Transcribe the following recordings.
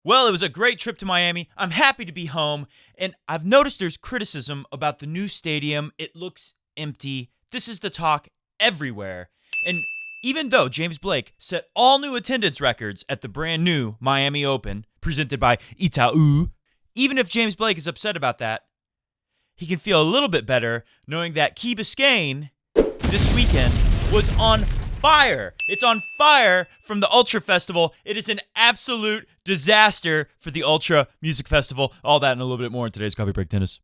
Well, it was a great trip to Miami. I'm happy to be home. And I've noticed there's criticism about the new stadium. It looks empty. This is the talk everywhere. And even though James Blake set all new attendance records at the brand new Miami Open, presented by Itaú, even if James Blake is upset about that, he can feel a little bit better knowing that Key Biscayne this weekend was on fire. It's on fire from the Ultra Festival. It is an absolute disaster for the Ultra Music Festival. All that and a little bit more in today's Coffee Break Tennis.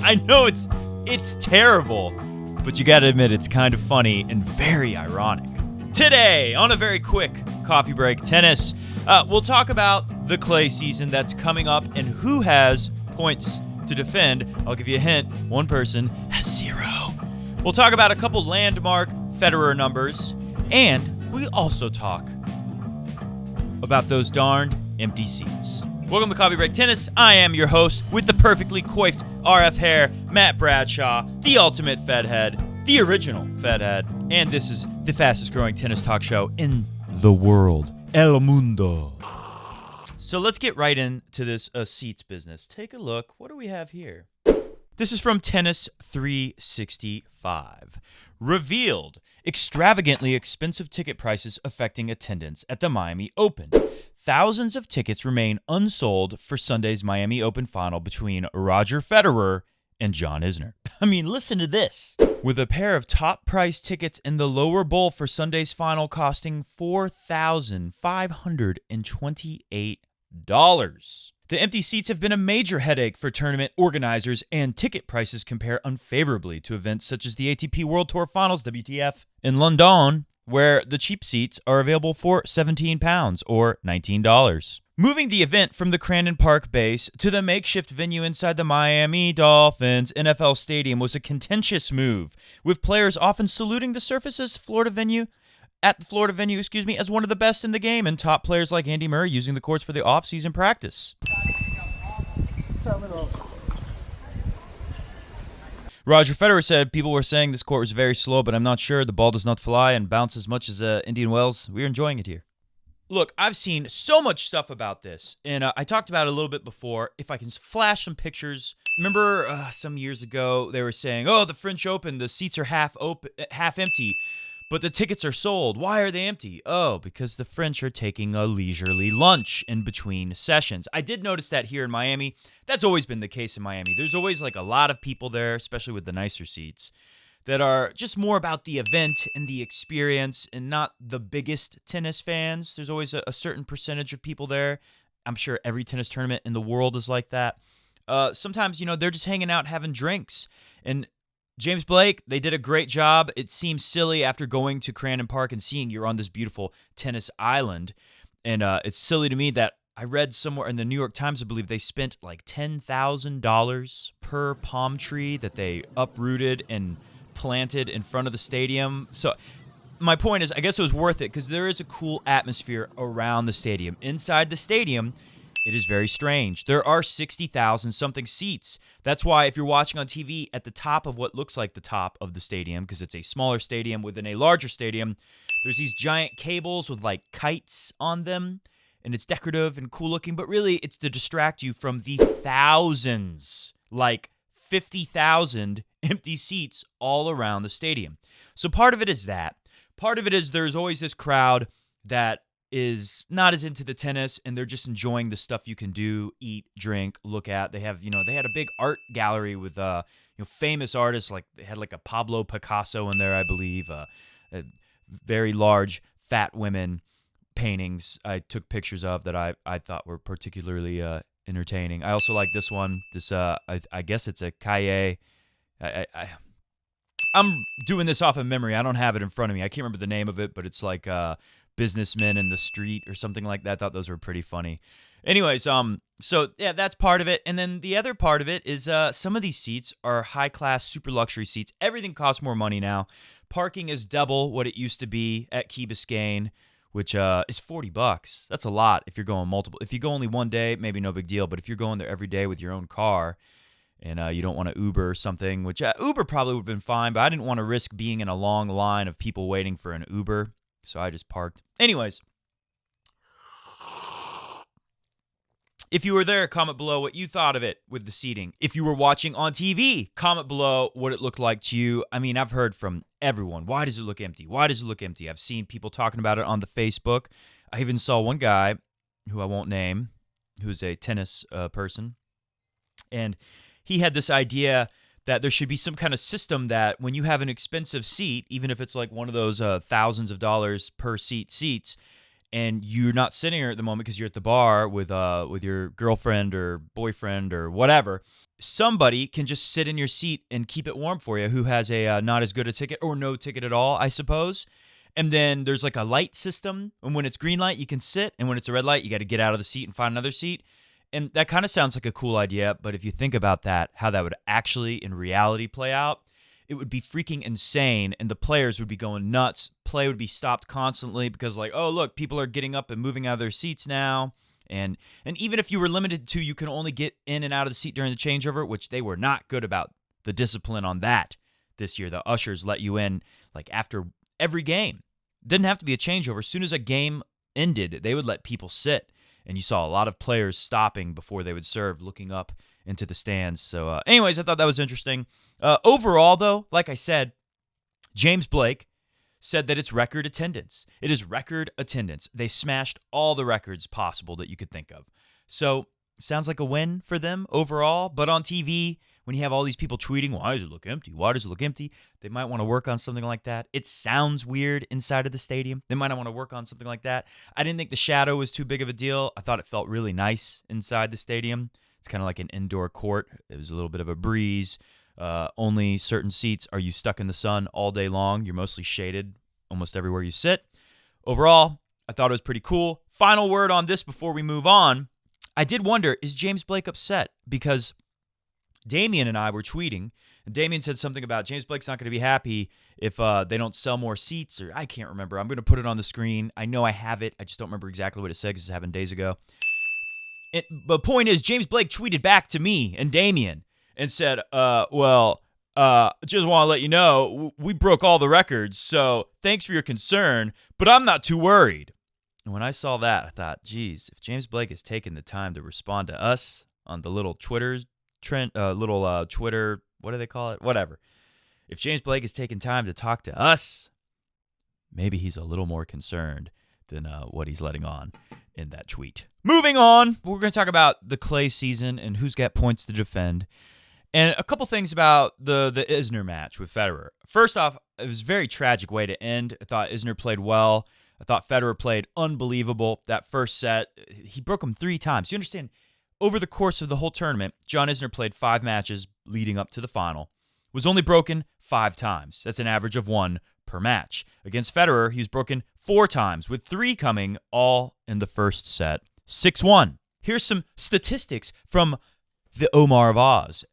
I know it's terrible, but you gotta admit it's kind of funny and very ironic. Today, on a very quick Coffee Break Tennis, we'll talk about the clay season that's coming up and who has points to defend. I'll give you a hint. One person has 0. We'll talk about a couple landmark Federer numbers, and we also talk about those darned empty seats. Welcome to Coffee Break Tennis. I am your host with the perfectly coiffed RF hair, Matt Bradshaw, the ultimate Fed head, the original Fed head, and this is the fastest growing tennis talk show in the world, El Mundo. So let's get right into this seats business. Take a look. What do we have here? This is from Tennis 365. Revealed extravagantly expensive ticket prices affecting attendance at the Miami Open. Thousands of tickets remain unsold for Sunday's Miami Open final between Roger Federer and John Isner. I mean, listen to this. With a pair of top-priced tickets in the lower bowl for Sunday's final costing $4,528. The empty seats have been a major headache for tournament organizers, and ticket prices compare unfavorably to events such as the ATP World Tour Finals, WTF, in London, where the cheap seats are available for £17 or $19. Moving the event from the Crandon Park base to the makeshift venue inside the Miami Dolphins NFL Stadium was a contentious move, with players often saluting the surface as Florida venue as one of the best in the game, and top players like Andy Murray using the courts for the off-season practice. Roger Federer said, "People were saying this court was very slow, but I'm not sure. The ball does not fly and bounce as much as Indian Wells. We're enjoying it here." Look, I've seen so much stuff about this, and I talked about it a little bit before. If I can flash some pictures. Remember some years ago, they were saying, oh, the French Open, the seats are half empty, but the tickets are sold. Why are they empty? Oh, because the French are taking a leisurely lunch in between sessions. I did notice that here in Miami. That's always been the case in Miami. There's always like a lot of people there, especially with the nicer seats, that are just more about the event and the experience and not the biggest tennis fans. There's always a certain percentage of people there. I'm sure every tennis tournament in the world is like that. Sometimes, they're just hanging out having drinks. And James Blake, they did a great job. It seems silly after going to Crandon Park and seeing you're on this beautiful tennis island. And it's silly to me that I read somewhere in the New York Times, I believe, they spent like $10,000 per palm tree that they uprooted and planted in front of the stadium. So my point is, I guess it was worth it because there is a cool atmosphere around the stadium. Inside the stadium, it is very strange. There are 60,000 something seats. That's why if you're watching on TV at the top of what looks like the top of the stadium, because it's a smaller stadium within a larger stadium, there's these giant cables with like kites on them, and it's decorative and cool looking, but really it's to distract you from the thousands, like 50,000 empty seats all around the stadium. So part of it is that. Part of it is there's always this crowd that is not as into the tennis, and they're just enjoying the stuff you can do, eat, drink, look at. They have, they had a big art gallery with, famous artists. Like they had like a Pablo Picasso in there, I believe. Very large, fat women paintings I took pictures of that I thought were particularly entertaining. I also like this one. This I guess it's a Cahiers. I'm doing this off of memory. I don't have it in front of me. I can't remember the name of it, but it's like Businessmen in the Street or something like that. I thought those were pretty funny. Anyways, so yeah, that's part of it. And then the other part of it is some of these seats are high-class, super luxury seats. Everything costs more money now. Parking is double what it used to be at Key Biscayne, which is $40. That's a lot if you're going multiple. If you go only one day, maybe no big deal. But if you're going there every day with your own car, and you don't want to Uber or something, which Uber probably would have been fine, but I didn't want to risk being in a long line of people waiting for an Uber, so I just parked. Anyways, if you were there, comment below what you thought of it with the seating. If you were watching on TV, comment below what it looked like to you. I mean, I've heard from everyone. Why does it look empty? Why does it look empty? I've seen people talking about it on the Facebook. I even saw one guy, who I won't name, who's a tennis person, and he had this idea that there should be some kind of system that when you have an expensive seat, even if it's like one of those thousands of dollars per seat seats, and you're not sitting here at the moment because you're at the bar with your girlfriend or boyfriend or whatever, somebody can just sit in your seat and keep it warm for you who has a not as good a ticket or no ticket at all, I suppose. And then there's like a light system, and when it's green light, you can sit, and when it's a red light, you got to get out of the seat and find another seat. And that kind of sounds like a cool idea, but if you think about that, how that would actually in reality play out, it would be freaking insane, and the players would be going nuts. Play would be stopped constantly because, like, oh, look, people are getting up and moving out of their seats now. And even if you were limited to, you can only get in and out of the seat during the changeover, which they were not good about the discipline on that this year. The ushers let you in, like, after every game. Didn't have to be a changeover. As soon as a game ended, they would let people sit. And you saw a lot of players stopping before they would serve, looking up into the stands. So anyways, I thought that was interesting. Overall, though, like I said, James Blake said that it's record attendance. It is record attendance. They smashed all the records possible that you could think of. So sounds like a win for them overall. But on TV, when you have all these people tweeting, why does it look empty? Why does it look empty? They might want to work on something like that. It sounds weird inside of the stadium. They might not want to work on something like that. I didn't think the shadow was too big of a deal. I thought it felt really nice inside the stadium. It's kind of like an indoor court. It was a little bit of a breeze. Only certain seats are you stuck in the sun all day long. You're mostly shaded almost everywhere you sit. Overall, I thought it was pretty cool. Final word on this before we move on. I did wonder, is James Blake upset? Because Damian and I were tweeting, and Damian said something about James Blake's not going to be happy if they don't sell more seats, or I can't remember. I'm going to put it on the screen. I know I have it. I just don't remember exactly what it said because it happened days ago. The point is, James Blake tweeted back to me and Damian and said, just want to let you know, we broke all the records, so thanks for your concern, but I'm not too worried. And when I saw that, I thought, geez, if James Blake has taken the time to respond to us on the little Twitter trend, Twitter, what do they call it? Whatever. If James Blake has taken time to talk to us, maybe he's a little more concerned than what he's letting on in that tweet. Moving on, we're going to talk about the clay season and who's got points to defend. And a couple things about the Isner match with Federer. First off, it was a very tragic way to end. I thought Isner played well. I thought Federer played unbelievable. That first set, he broke him 3 times. You understand, over the course of the whole tournament, John Isner played 5 matches leading up to the final. Was only broken 5 times. That's an average of 1 per match. Against Federer, he was broken 4 times, with 3 coming all in the first set. 6-1. Here's some statistics from the Omar of Oz.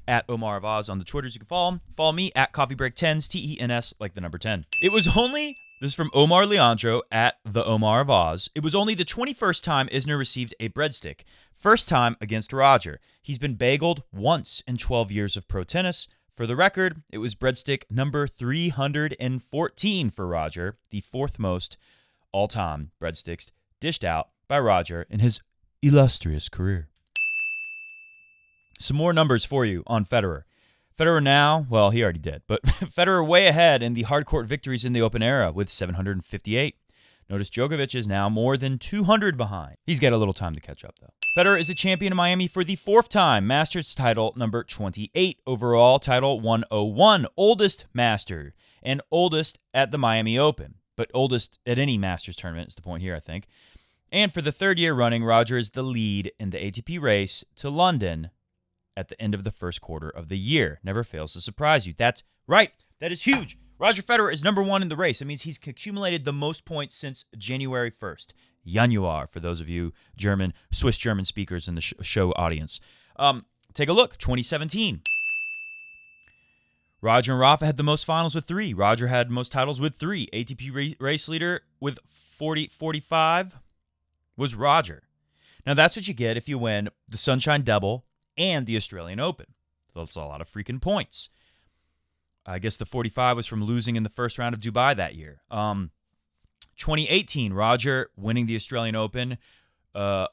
At Omar of Oz on the Twitters, you can follow him. Follow me at CoffeeBreak10s, TENS, like the number 10. This is from Omar Leandro at the Omar of Oz. It was only the 21st time Isner received a breadstick. First time against Roger. He's been bageled once in 12 years of pro tennis. For the record, it was breadstick number 314 for Roger, the 4th most all-time breadsticks dished out by Roger in his illustrious career. Some more numbers for you on Federer. Federer now, well, he already did, but Federer way ahead in the hard court victories in the Open era with 758. Notice Djokovic is now more than 200 behind. He's got a little time to catch up, though. Federer is a champion of Miami for the 4th time. Masters title number 28. Overall title 101. Oldest master and oldest at the Miami Open. But oldest at any Masters tournament is the point here, I think. And for the 3rd year running, Roger is the lead in the ATP race to London at the end of the first quarter of the year. Never fails to surprise you. That's right. That is huge. Roger Federer is number 1 in the race. That means he's accumulated the most points since January 1st. Januar, for those of you Swiss German speakers in the show audience. Take a look. 2017. Roger and Rafa had the most finals with 3. Roger had most titles with 3. ATP race leader with 45 was Roger. Now, that's what you get if you win the Sunshine Double and the Australian Open. So that's a lot of freaking points. I guess the 45 was from losing in the first round of Dubai that year. 2018, Roger winning the Australian Open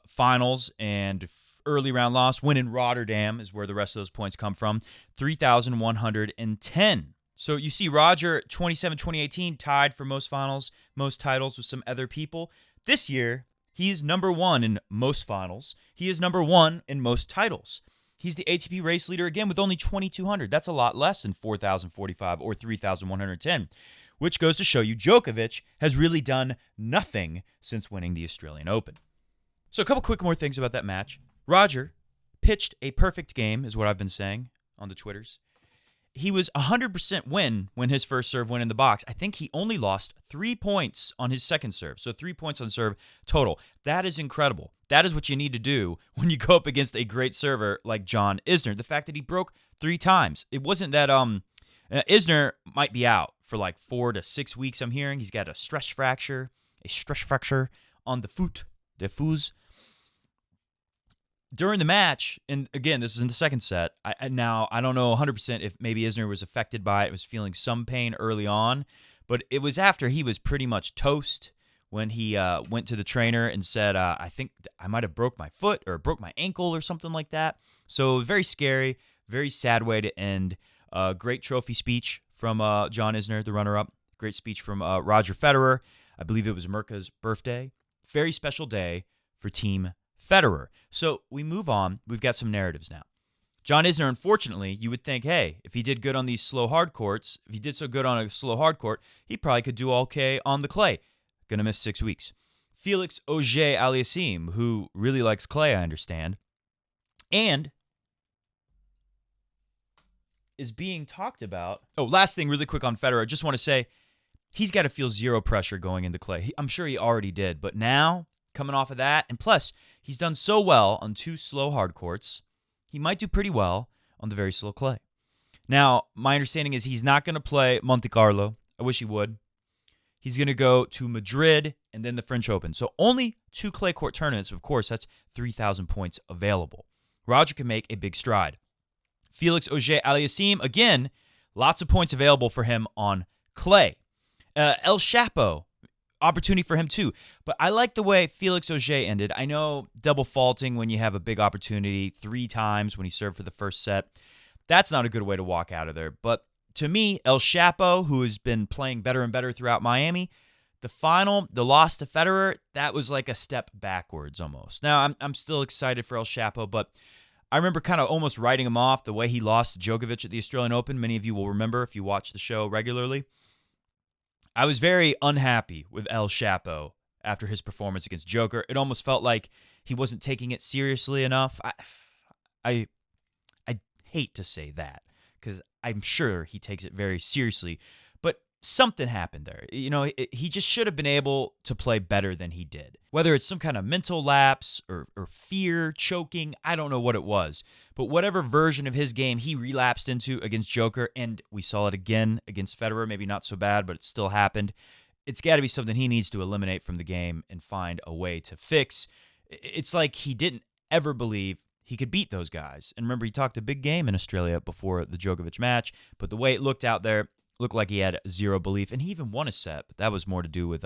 finals and early round loss. Win in Rotterdam is where the rest of those points come from. 3,110. So you see Roger, 2018, tied for most finals, most titles with some other people. This year, he's number one in most finals. He is number one in most titles. He's the ATP race leader again with only 2,200. That's a lot less than 4,045 or 3,110, which goes to show you Djokovic has really done nothing since winning the Australian Open. So a couple quick more things about that match. Roger pitched a perfect game, is what I've been saying on the Twitters. He was 100% win when his first serve went in the box. I think he only lost 3 points on his second serve. So 3 points on serve total. That is incredible. That is what you need to do when you go up against a great server like John Isner. The fact that he broke 3 times. It wasn't that Isner might be out for like 4 to 6 weeks, I'm hearing. He's got a stress fracture on the foot, the fous. During the match, and again, this is in the second set, I don't know 100% if maybe Isner was affected by it, was feeling some pain early on, but it was after he was pretty much toast when he went to the trainer and said, I think I might have broke my foot or broke my ankle or something like that. So very scary, very sad way to end. Great trophy speech from John Isner, the runner-up. Great speech from Roger Federer. I believe it was Mirka's birthday. Very special day for Team Federer. So we move on. We've got some narratives now. John Isner, unfortunately, you would think, hey, if he did good on these slow hard courts, if he did so good on a slow hard court, he probably could do okay on the clay. Gonna miss 6 weeks. Felix Auger-Aliassime, who really likes clay, I understand, and is being talked about. Oh, last thing really quick on Federer. I just want to say he's got to feel zero pressure going into clay. I'm sure he already did, but now coming off of that, and plus he's done so well on 2 slow hard courts, he might do pretty well on the very slow clay. Now, my understanding is he's not going to play Monte Carlo. I wish he would. He's going to go to Madrid and then the French Open. So only 2 clay court tournaments. Of course, that's 3,000 points available. Roger can make a big stride. Felix Auger-Aliassime, again, lots of points available for him on clay. El Chapo, opportunity for him too. But I like the way Felix Auger ended. I know double faulting when you have a big opportunity 3 times when he served for the first set. That's not a good way to walk out of there. But to me, El Chapo, who has been playing better and better throughout Miami, the loss to Federer, that was like a step backwards almost. Now, I'm still excited for El Chapo, but I remember kind of almost writing him off the way he lost to Djokovic at the Australian Open. Many of you will remember if you watch the show regularly. I was very unhappy with El Chapo after his performance against Joker. It almost felt like he wasn't taking it seriously enough. I hate to say that because I'm sure he takes it very seriously, but something happened there. You know, he just should have been able to play better than he did. Whether it's some kind of mental lapse or fear, choking, I don't know what it was. But whatever version of his game he relapsed into against Joker, and we saw it again against Federer, maybe not so bad, but it still happened. It's got to be something he needs to eliminate from the game and find a way to fix. It's like he didn't ever believe he could beat those guys. And remember, he talked a big game in Australia before the Djokovic match, but the way it looked out there, looked like he had zero belief, and he even won a set, but that was more to do with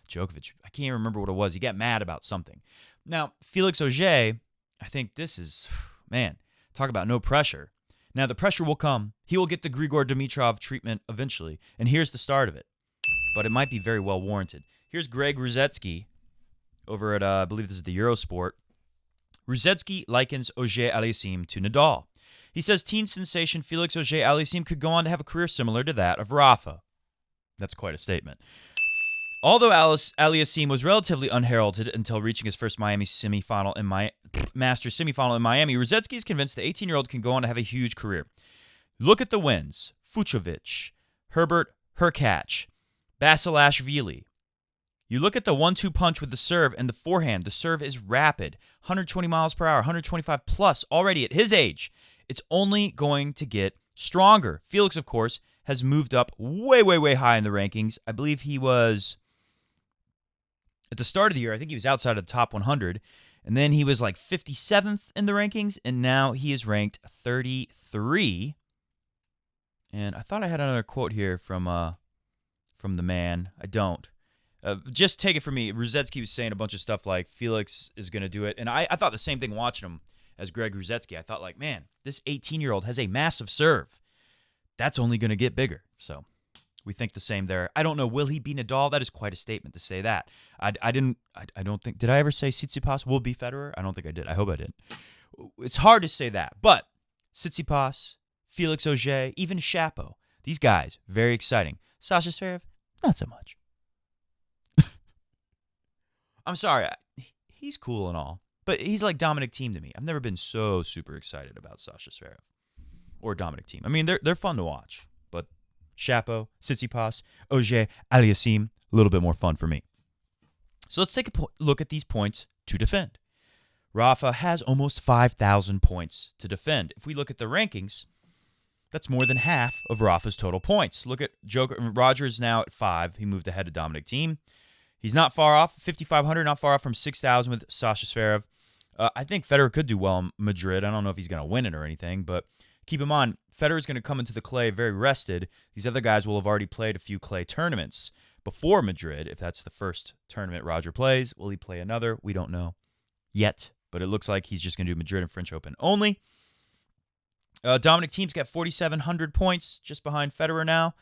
Djokovic. I can't even remember what it was. He got mad about something. Now, Felix Auger, I think this is, man, talk about no pressure. Now, the pressure will come. He will get the Grigor Dimitrov treatment eventually, and here's the start of it. But it might be very well warranted. Here's Greg Ruzetsky over at, I believe this is the Eurosport. Ruzetsky likens Auger-Aliassime to Nadal. He says teen sensation Felix Auger-Aliassime could go on to have a career similar to that of Rafa. That's quite a statement. Although Aliassime was relatively unheralded until reaching his first Masters semifinal in Miami, Ruzetsky is convinced the 18-year-old can go on to have a huge career. Look at the wins. Fucsovics, Herbert Hurkacz, Basilashvili. You look at the 1-2 punch with the serve and the forehand. The serve is rapid, 120 miles per hour, 125 plus already at his age. It's only going to get stronger. Felix, of course, has moved up way, way, way high in the rankings. I believe he was, at the start of the year, I think he was outside of the top 100. And then he was like 57th in the rankings, and now he is ranked 33. And I thought I had another quote here from the man. I don't. Just take it from me. Ruzetsky was saying a bunch of stuff like Felix is going to do it. And I thought the same thing watching him as Greg Ruzetsky. I thought, like, man, this 18-year-old has a massive serve. That's only going to get bigger. So we think the same there. I don't know. Will he be Nadal? That is quite a statement to say that. I don't think. Did I ever say Tsitsipas will be Federer? I don't think I did. I hope I did. It's hard to say that. But Tsitsipas, Felix Auger, even Shapo, these guys, very exciting. Sasha Zverev, not so much. I'm sorry. He's cool and all. But he's like Dominic Thiem to me. I've never been so super excited about Sasha Zverev or Dominic Thiem. I mean, they're fun to watch. But Shapo, Tsitsipas, Auger-Aliassime, a little bit more fun for me. So let's take a look at these points to defend. Rafa has almost 5,000 points to defend. If we look at the rankings, that's more than half of Rafa's total points. Look at Roger is now at 5. He moved ahead of Dominic Thiem. He's not far off, 5,500, not far off from 6,000 with Sasha Zverev. I think Federer could do well in Madrid. I don't know if he's going to win it or anything, but keep in mind, Federer's going to come into the clay very rested. These other guys will have already played a few clay tournaments before Madrid. If that's the first tournament Roger plays, will he play another? We don't know yet, but it looks like he's just going to do Madrid and French Open only. Dominic Thiem's got 4,700 points, just behind Federer now.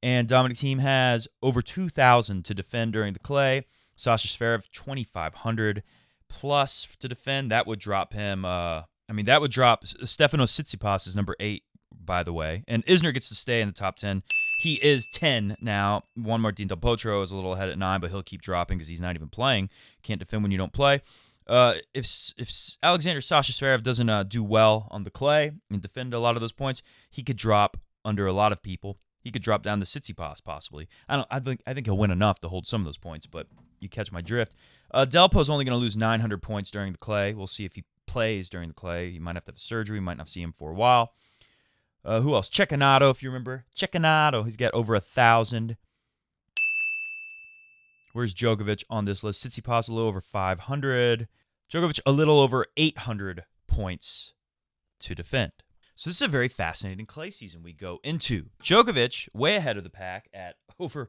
And Dominic Thiem has over 2,000 to defend during the clay. Sasha Zverev, 2,500 plus to defend. That would drop him. That would drop Stefanos Tsitsipas is number 8, by the way. And Isner gets to stay in the top 10. He is 10 now. Juan Martín del Potro is a little ahead at 9, but he'll keep dropping because he's not even playing. Can't defend when you don't play. If Alexander Sasha Zverev doesn't do well on the clay and defend a lot of those points, he could drop under a lot of people. He could drop down to Tsitsipas possibly. I think he'll win enough to hold some of those points, but you catch my drift. Delpo's only going to lose 900 points during the clay. We'll see if he plays during the clay. He might have to have surgery. Might not see him for a while. Who else? Cecchinato, if you remember. Cecchinato, he's got over 1,000. Where's Djokovic on this list? Tsitsipas a little over 500. Djokovic a little over 800 points to defend. So this is a very fascinating clay season we go into. Djokovic way ahead of the pack at over,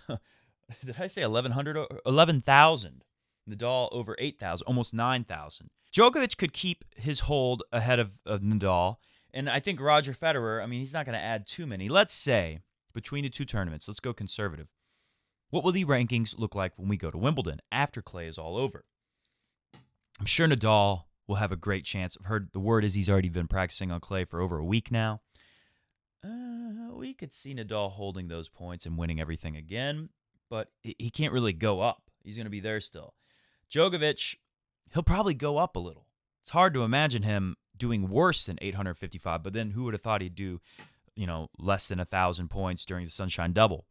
did I say 11,000? Nadal over 8,000, almost 9,000. Djokovic could keep his hold ahead of Nadal. And I think Roger Federer, he's not going to add too many. Let's say between the two tournaments, let's go conservative. What will the rankings look like when we go to Wimbledon after clay is all over? I'm sure Nadal will have a great chance. I've heard the word is he's already been practicing on clay for over a week now. We could see Nadal holding those points and winning everything again, but he can't really go up. He's going to be there still. Djokovic, he'll probably go up a little. It's hard to imagine him doing worse than 855, but then who would have thought he'd do, less than 1,000 points during the Sunshine Double?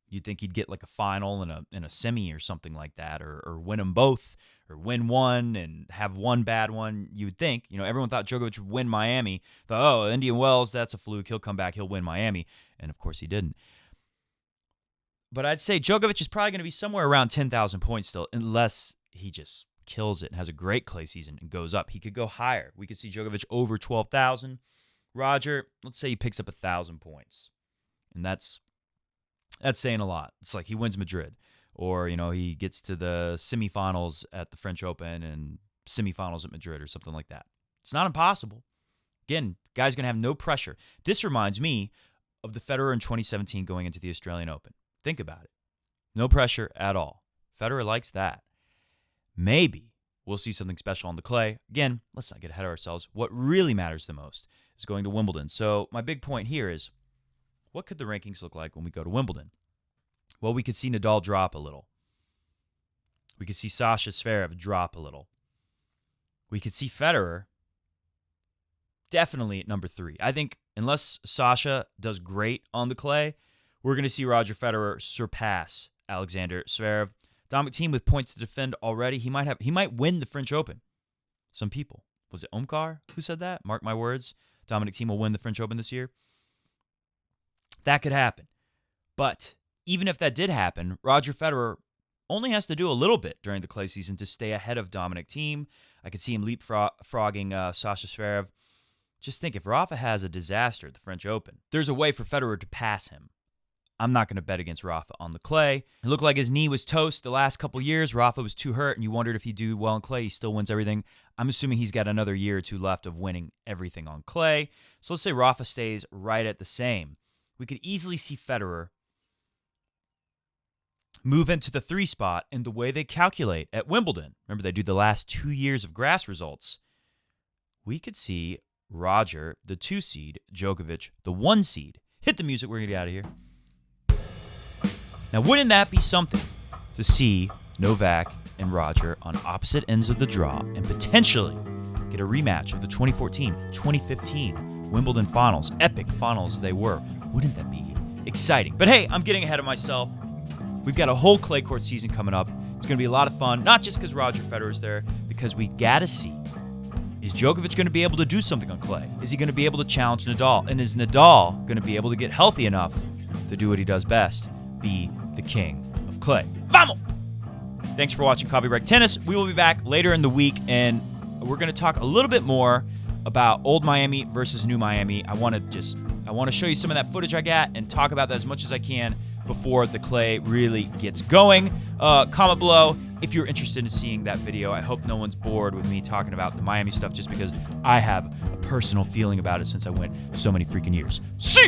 You'd think he'd get like a final and a semi or something like that, or win them both, or win one and have one bad one. You would think, everyone thought Djokovic would win Miami. Thought, Indian Wells, that's a fluke. He'll come back. He'll win Miami. And of course he didn't. But I'd say Djokovic is probably going to be somewhere around 10,000 points still, unless he just kills it and has a great clay season and goes up. He could go higher. We could see Djokovic over 12,000. Roger, let's say he picks up 1,000 points. And that's saying a lot. It's like he wins Madrid, or he gets to the semifinals at the French Open and semifinals at Madrid or something like that. It's not impossible. Again, guy's gonna have no pressure. This reminds me of the Federer in 2017 going into the Australian Open. Think about it. No pressure at all. Federer likes that. Maybe we'll see something special on the clay. Again, let's not get ahead of ourselves. What really matters the most is going to Wimbledon. So my big point here is, what could the rankings look like when we go to Wimbledon? Well, we could see Nadal drop a little. We could see Sasha Zverev drop a little. We could see Federer definitely at number 3. I think unless Sasha does great on the clay, we're going to see Roger Federer surpass Alexander Zverev. Dominic Thiem with points to defend already. He might win the French Open. Some people. Was it Omkar who said that? Mark my words. Dominic Thiem will win the French Open this year. That could happen. But even if that did happen, Roger Federer only has to do a little bit during the clay season to stay ahead of Dominic Thiem. I could see him leapfrogging Sasha Zverev. Just think, if Rafa has a disaster at the French Open, there's a way for Federer to pass him. I'm not going to bet against Rafa on the clay. It looked like his knee was toast the last couple years. Rafa was too hurt, and you wondered if he'd do well on clay. He still wins everything. I'm assuming he's got another year or two left of winning everything on clay. So let's say Rafa stays right at the same. We could easily see Federer move into the 3 spot in the way they calculate at Wimbledon. Remember, they do the last 2 years of grass results. We could see Roger, the 2 seed, Djokovic, the 1 seed. Hit the music. We're going to get out of here. Now, wouldn't that be something to see Novak and Roger on opposite ends of the draw and potentially get a rematch of the 2014-2015 Wimbledon finals? Epic finals they were. Wouldn't that be exciting? But hey, I'm getting ahead of myself. We've got a whole clay court season coming up. It's going to be a lot of fun, not just because Roger Federer's there, because we got to see, is Djokovic going to be able to do something on clay? Is he going to be able to challenge Nadal? And is Nadal going to be able to get healthy enough to do what he does best, be the king of clay? Vamos! Thanks for watching Coffee Break Tennis. We will be back later in the week, and we're going to talk a little bit more about old Miami versus new Miami. I want to show you some of that footage I got and talk about that as much as I can before the clay really gets going. Comment below if you're interested in seeing that video. I hope no one's bored with me talking about the Miami stuff just because I have a personal feeling about it since I went so many freaking years. See ya!